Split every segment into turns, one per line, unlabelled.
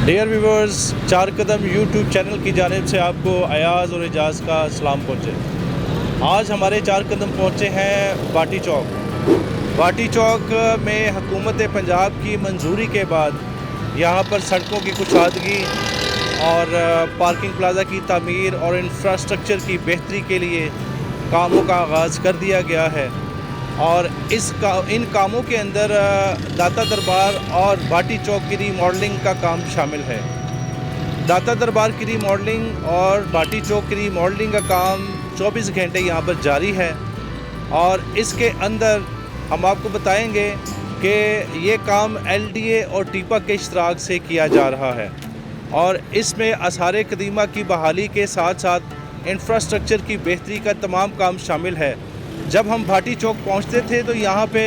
Dear viewers, चार कदम YouTube channel की जानिब से आपको अयाज़ और एजाज़ का सलाम पहुँचे। आज हमारे चार कदम पहुँचे हैं बाटी चौक। बाटी चौक में हुकूमत पंजाब की मंजूरी के बाद यहाँ पर सड़कों की कुशादगी और पार्किंग प्लाज़ा की तामीर और इंफ्रास्ट्रक्चर की बेहतरी के लिए कामों का आगाज़ कर दिया गया है। और इन कामों के अंदर दाता दरबार और बाटी चौक की रीमॉडलिंग का काम शामिल है। दाता दरबार की रीमॉडलिंग और बाटी चौक की रीमॉडलिंग का काम 24 घंटे यहाँ पर जारी है। और इसके अंदर हम आपको बताएंगे कि ये काम LDA और टीपा के इश्तराक से किया जा रहा है। और इसमें आसार कदीमा की बहाली के साथ साथ इंफ्रास्ट्रक्चर की बेहतरी का तमाम काम शामिल है। जब हम भाटी चौक पहुंचते थे तो यहाँ पे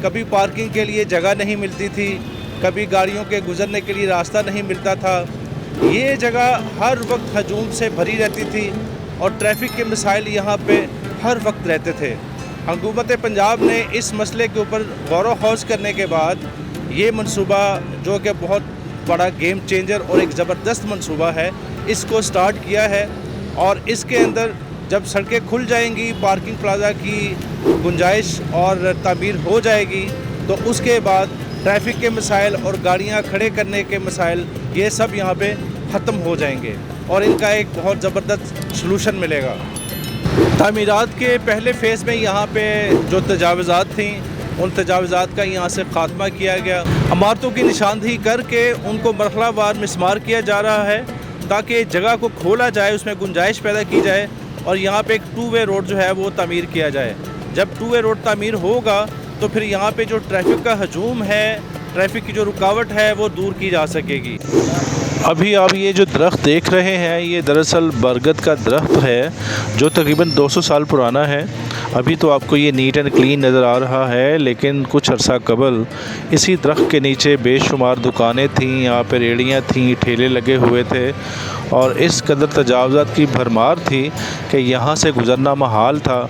कभी पार्किंग के लिए जगह नहीं मिलती थी, कभी गाड़ियों के गुज़रने के लिए रास्ता नहीं मिलता था। ये जगह हर वक्त हजूम से भरी रहती थी और ट्रैफिक के मसाइल यहाँ पे हर वक्त रहते थे। हुकूमत पंजाब ने इस मसले के ऊपर गौर ख़ौज करने के बाद ये मनसूबा, जो कि बहुत बड़ा गेम चेंजर और एक ज़बरदस्त मनसूबा है, इसको स्टार्ट किया है। और इसके अंदर जब सड़कें खुल जाएंगी, पार्किंग प्लाज़ा की गुंजाइश और तामीर हो जाएगी, तो उसके बाद ट्रैफिक के मसाइल और गाड़ियां खड़े करने के मसाइल, ये सब यहाँ पे ख़त्म हो जाएंगे और इनका एक बहुत ज़बरदस्त सलूशन मिलेगा। तामीरात के पहले फ़ेज़ में यहाँ पे जो तजावज़ात थी, उन तजावज़ात का यहाँ से ख़ात्मा किया गया। इमारतों की निशानदेही करके उनको मरहलावार मिसमार किया जा रहा है ताकि जगह को खोला जाए, उसमें गुंजाइश पैदा की जाए और यहाँ पे एक 2 वे रोड जो है वो तामीर किया जाए। जब 2 वे रोड तामीर होगा तो फिर यहाँ पे जो ट्रैफिक का हजूम है, ट्रैफिक की जो रुकावट है, वो दूर की जा सकेगी। अभी आप ये जो दरख्त देख रहे हैं, ये दरअसल बरगद का दरख्त है जो तकरीबन 200 साल पुराना है। अभी तो आपको ये नीट एंड क्लीन नज़र आ रहा है, लेकिन कुछ अरसा कबल इसी दरख्त के नीचे बेशुमार दुकानें थीं, यहाँ पर रेहड़ियाँ थीं, ठेले लगे हुए थे और इस कदर तजावज़ात की भरमार थी कि यहाँ से गुज़रना महाल था।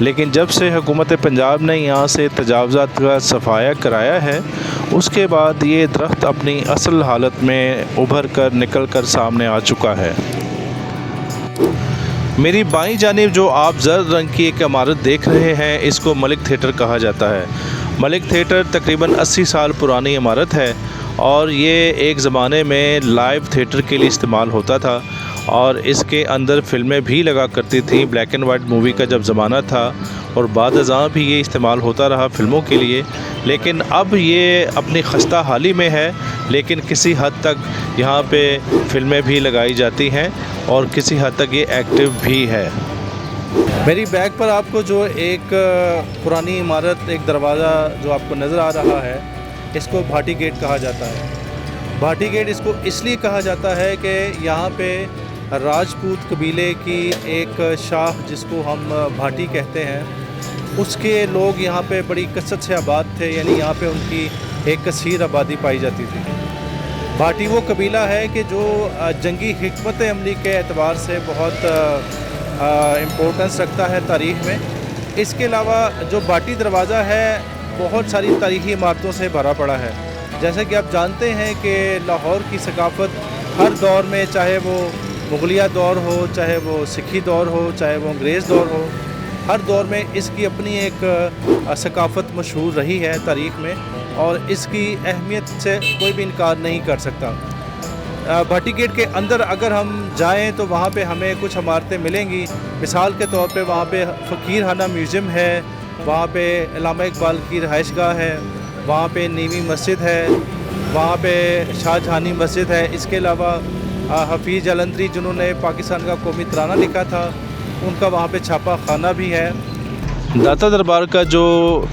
लेकिन जब से हुकूमत पंजाब ने यहाँ से तजावज़ात का सफाया कराया है, उसके बाद ये दरख्त अपनी असल हालत में उभर कर निकल कर सामने आ चुका है। मेरी बाईं जानिब जो आप जर्द रंग की एक इमारत देख रहे हैं, इसको मलिक थिएटर कहा जाता है। मलिक थिएटर तकरीबन 80 साल पुरानी इमारत है और ये एक ज़माने में लाइव थिएटर के लिए इस्तेमाल होता था और इसके अंदर फ़िल्में भी लगा करती थी। ब्लैक एंड वाइट मूवी का जब ज़माना था और बाद अज़ां भी ये इस्तेमाल होता रहा फ़िल्मों के लिए। लेकिन अब ये अपनी खस्ता हाली में है, लेकिन किसी हद तक यहाँ पे फ़िल्में भी लगाई जाती हैं और किसी हद तक ये एक्टिव भी है। मेरी बैक पर आपको जो एक पुरानी इमारत, एक दरवाज़ा जो आपको नज़र आ रहा है, इसको भाटी गेट कहा जाता है। भाटी गेट इसको इसलिए कहा जाता है कि यहाँ पे राजपूत कबीले की एक शाख, जिसको हम भाटी कहते हैं, उसके लोग यहाँ पे बड़ी कसरत से आबाद थे, यानी यहाँ पे उनकी एक कसीर आबादी पाई जाती थी। भाटी वो कबीला है कि जो जंगी हिकमत अमली के एतबार से बहुत इम्पोर्टेंस रखता है तारीख़ में। इसके अलावा जो भाटी दरवाज़ा है बहुत सारी तारीख़ी इमारतों से भरा पड़ा है। जैसे कि आप जानते हैं कि लाहौर की सकाफ़त हर दौर में, चाहे वो मुग़लिया दौर हो, चाहे वो सिखी दौर हो, चाहे वो अंग्रेज़ दौर हो, हर दौर में इसकी अपनी एक सकाफ़त मशहूर रही है तारीख़ में और इसकी अहमियत से कोई भी इनकार नहीं कर सकता। भाटी गेट के अंदर अगर हम जाएं तो वहाँ पे हमें कुछ इमारतें मिलेंगी। मिसाल के तौर पे वहाँ पे फ़कीर खाना म्यूज़ियम है, वहाँ पे अल्लामा इकबाल की रहाइशगाह है, वहाँ पे नीवी मस्जिद है, वहाँ पे शाहजहानी मस्जिद है। इसके अलावा हफीज़ जलंधरी, जिन्होंने पाकिस्तान का कौमी तराना लिखा था, उनका वहाँ पे छापा खाना भी है। दाता दरबार का जो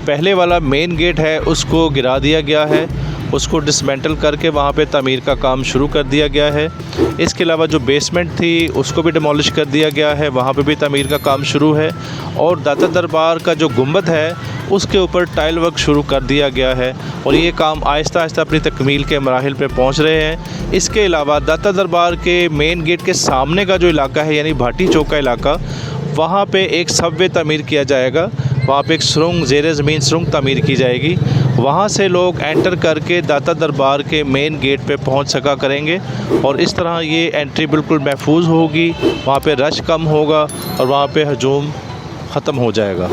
पहले वाला मेन गेट है उसको गिरा दिया गया है, उसको डिसमेंटल करके वहाँ पे तामीर का काम शुरू कर दिया गया है। इसके अलावा जो बेसमेंट थी उसको भी डिमोलिश कर दिया गया है, वहाँ पे भी तामीर का काम शुरू है। और दाता दरबार का जो गुंबद है उसके ऊपर टाइल वर्क शुरू कर दिया गया है और ये काम आहिस्ता आहिस्ता अपनी तकमील के मराहिल पे पहुँच रहे हैं। इसके अलावा दाता दरबार के मेन गेट के सामने का जो इलाका है, यानी भाटी चौक का इलाका, वहाँ पे एक सबवे तामीर किया जाएगा। वहाँ पे एक सुरंग, ज़ेरे ज़मीन सुरंग तामीर की जाएगी। वहाँ से लोग एंटर करके दाता दरबार के मेन गेट पे पहुँच सका करेंगे और इस तरह ये एंट्री बिल्कुल महफूज होगी। वहाँ पे रश कम होगा और वहाँ पे हजूम ख़त्म हो जाएगा।